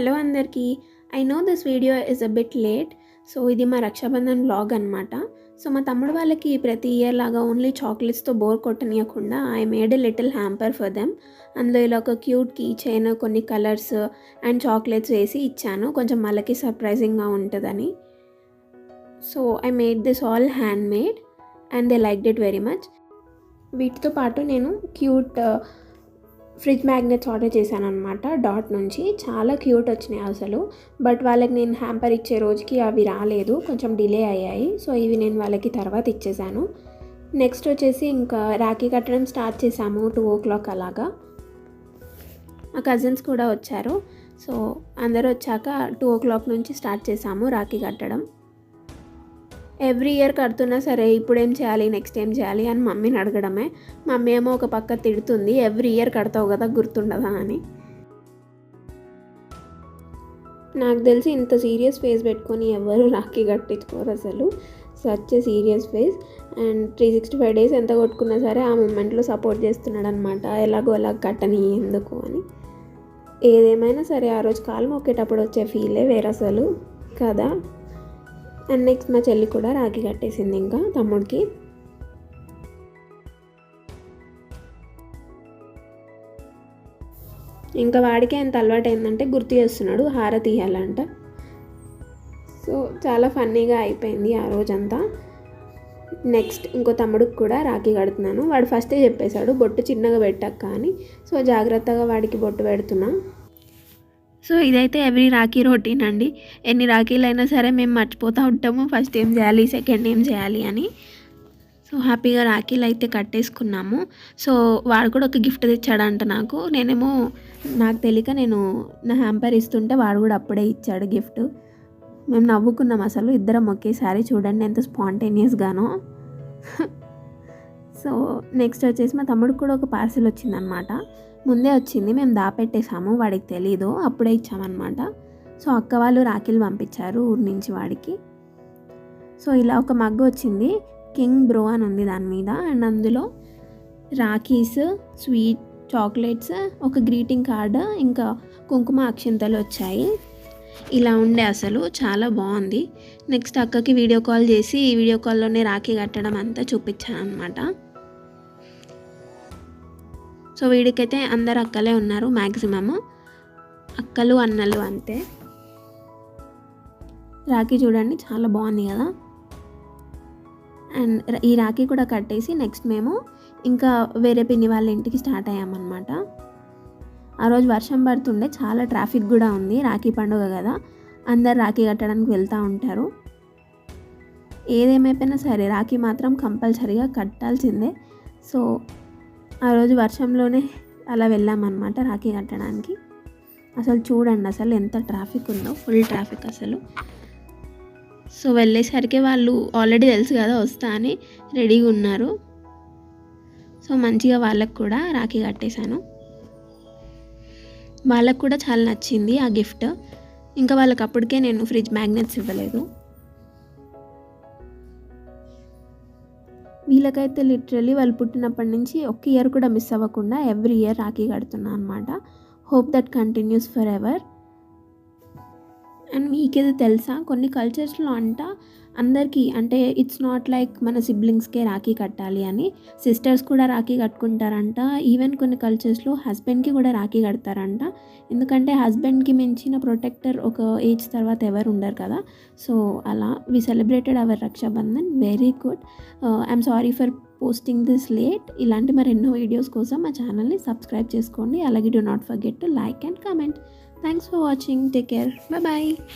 Hello అందరికీ. I know this video is a bit late. So ఇది మా Rakshabandhan vlog అనమాట. సో మా తమ్ముడు వాళ్ళకి ప్రతి ఇయర్ లాగా ఓన్లీ చాక్లెట్స్తో బోర్ కొట్టనీయకుండా I made a little hamper for them. అందులో ఇలా ఒక క్యూట్ కీ చైన్, కొన్ని కలర్స్ అండ్ చాక్లెట్స్ వేసి ఇచ్చాను, కొంచెం వాళ్ళకి సర్ప్రైజింగ్గా ఉంటుందని. So I made this all handmade and they liked it very much. వీటితో పాటు నేను క్యూట్ ఫ్రిడ్జ్ మ్యాగ్నెట్స్ ఆర్డర్ చేశాను అనమాట డాట్ నుంచి. చాలా క్యూట్ వచ్చినాయి అసలు. బట్ వాళ్ళకి నేను హ్యాంపర్ ఇచ్చే రోజుకి అవి రాలేదు, కొంచెం డిలే అయ్యాయి. సో ఇవి నేను వాళ్ళకి తర్వాత ఇచ్చేసాను. నెక్స్ట్ వచ్చేసి ఇంకా రాఖీ కట్టడం స్టార్ట్ చేసాము 2 o'clock అలాగా. మా కజిన్స్ కూడా వచ్చారు. సో అందరూ వచ్చాక 2 o'clock నుంచి స్టార్ట్ చేసాము రాఖీ కట్టడం. ఎవ్రీ ఇయర్ కడుతున్నా సరే ఇప్పుడేం చేయాలి, నెక్స్ట్ ఏం చేయాలి అని మమ్మీని అడగడమే. మమ్మీ ఏమో ఒక పక్క తిడుతుంది, ఎవ్రీ ఇయర్ కడతావు కదా గుర్తుండదా అని. నాకు తెలిసి ఇంత సీరియస్ ఫేస్ పెట్టుకొని ఎవరు రాఖీ కట్టించుకోరు అసలు. Such serious face. And 365 days ఎంత కొట్టుకున్నా సరే ఆ మూమెంట్లో సపోర్ట్ చేస్తున్నాడు అనమాట. ఎలాగో అలా కట్టని ఎందుకు అని. ఏదేమైనా సరే ఆ రోజు కాలు మొక్కేటప్పుడు వచ్చే ఫీలే వేరే అసలు కదా. అండ్ నెక్స్ట్ మా చెల్లి కూడా రాఖీ కట్టేసింది ఇంకా తమ్ముడికి. ఇంకా వాడికి ఎంత అలవాటు అయిందంటే గుర్తు చేస్తున్నాడు హారతి ఇవ్వాలంట. సో చాలా ఫన్నీగా అయిపోయింది ఆ రోజంతా. నెక్స్ట్ ఇంకో తమ్ముడికి కూడా రాఖీ కడుతున్నాను. వాడు ఫస్టే చెప్పేశాడు బొట్టు చిన్నగా పెట్టక్క అని. సో జాగ్రత్తగా వాడికి బొట్టు పెడుతున్నా. సో ఇదైతే ఎవ్రీ రాఖీ రొటీన్ అండి. ఎన్ని రాఖీలు అయినా సరే మేము మర్చిపోతూ ఉంటాము ఫస్ట్ ఏం చేయాలి, సెకండ్ ఏం చేయాలి అని. సో హ్యాపీగా రాఖీలు అయితే కట్టేసుకున్నాము. సో వాడు కూడా ఒక గిఫ్ట్ తెచ్చాడంట నాకు. నేనేమో నాకు తెలియక నేను నా హ్యాంపర్ ఇస్తుంటే వాడు కూడా అప్పుడే ఇచ్చాడు గిఫ్ట్. మేము నవ్వుకున్నాం అసలు ఇద్దరం ఒకేసారి. చూడండి ఎంత స్పాంటేనియస్గానో. సో నెక్స్ట్ వచ్చేసి మా తమ్ముడికి కూడా ఒక పార్సిల్ వచ్చిందనమాట. ముందే వచ్చింది, మేము దాపెట్టేసాము, వాడికి తెలీదు, అప్పుడే ఇచ్చామన్నమాట. సో అక్క వాళ్ళు రాఖీలు పంపించారు ఊరి నుంచి వాడికి. సో ఇలా ఒక మగ్గు వచ్చింది, కింగ్ బ్రో అని ఉంది దాని మీద. అండ్ అందులో రాఖీస్, స్వీట్, చాక్లెట్స్, ఒక గ్రీటింగ్ కార్డ్, ఇంకా కుంకుమ అక్షింతలు వచ్చాయి. ఇలా ఉండే అసలు చాలా బాగుంది. నెక్స్ట్ అక్కకి వీడియో కాల్ చేసి వీడియో కాల్లోనే రాఖీ కట్టడం అంతా చూపించాను అనమాట. సో వీడికైతే అందరు అక్కలే ఉన్నారు, మ్యాక్సిమమ్ అక్కలు అన్నలు అంతే. రాఖీ చూడండి చాలా బాగుంది కదా. అండ్ ఈ రాఖీ కూడా కట్టేసి నెక్స్ట్ మేము ఇంకా వేరే పిన్ని వాళ్ళ ఇంటికి స్టార్ట్ అయ్యామన్నమాట. ఆ రోజు వర్షం పడుతుండే, చాలా ట్రాఫిక్ కూడా ఉంది. రాఖీ పండుగ కదా, అందరు రాఖీ కట్టడానికి వెళ్తూ ఉంటారు. ఏదేమైపోయినా సరే రాఖీ మాత్రం కంపల్సరీగా కట్టాల్సిందే. సో ఆ రోజు వర్షంలోనే అలా వెళ్ళామన్నమాట రాఖీ కట్టడానికి. అసలు చూడండి అసలు ఎంత ట్రాఫిక్ ఉందో, ఫుల్ ట్రాఫిక్ అసలు. సో వెళ్ళేసరికి వాళ్ళు ఆల్రెడీ తెలుసు కదా వస్తా అని రెడీగా ఉన్నారు. సో మంచిగా వాళ్ళకు కూడా రాఖీ కట్టేశాను. వాళ్ళకు కూడా చాలా నచ్చింది ఆ గిఫ్ట్. ఇంకా వాళ్ళకి అప్పటికే నేను ఫ్రిడ్జ్ మ్యాగ్నెట్స్ ఇవ్వలేదు. వీళ్ళకైతే లిటరలీ వాళ్ళు పుట్టినప్పటి నుంచి ఒక్క ఇయర్ కూడా మిస్ అవ్వకుండా ఎవ్రీ ఇయర్ రాఖీ కడుతున్నా అనమాట. Hope that continuous for ever. And మీకేది తెలుసా, కొన్ని కల్చర్స్లో అంట అందరికీ, అంటే ఇట్స్ నాట్ లైక్ మన సిబ్లింగ్స్కే రాఖీ కట్టాలి అని, సిస్టర్స్ కూడా రాఖీ కట్టుకుంటారంట. ఈవెన్ కొన్ని కల్చర్స్లో హస్బెండ్కి కూడా రాఖీ కడతారంట. ఎందుకంటే హస్బెండ్కి మించిన ప్రొటెక్టర్ ఒక ఏజ్ తర్వాత ఎవరు ఉండరు కదా. సో అలా we celebrated our Rakshabandhan. Very good. I'm sorry for posting this late. ఇలాంటి మరెన్నో వీడియోస్ కోసం మా ఛానల్ని సబ్స్క్రైబ్ చేసుకోండి. అలాగే do not forget to like and comment. Thanks for watching. Take care. Bye.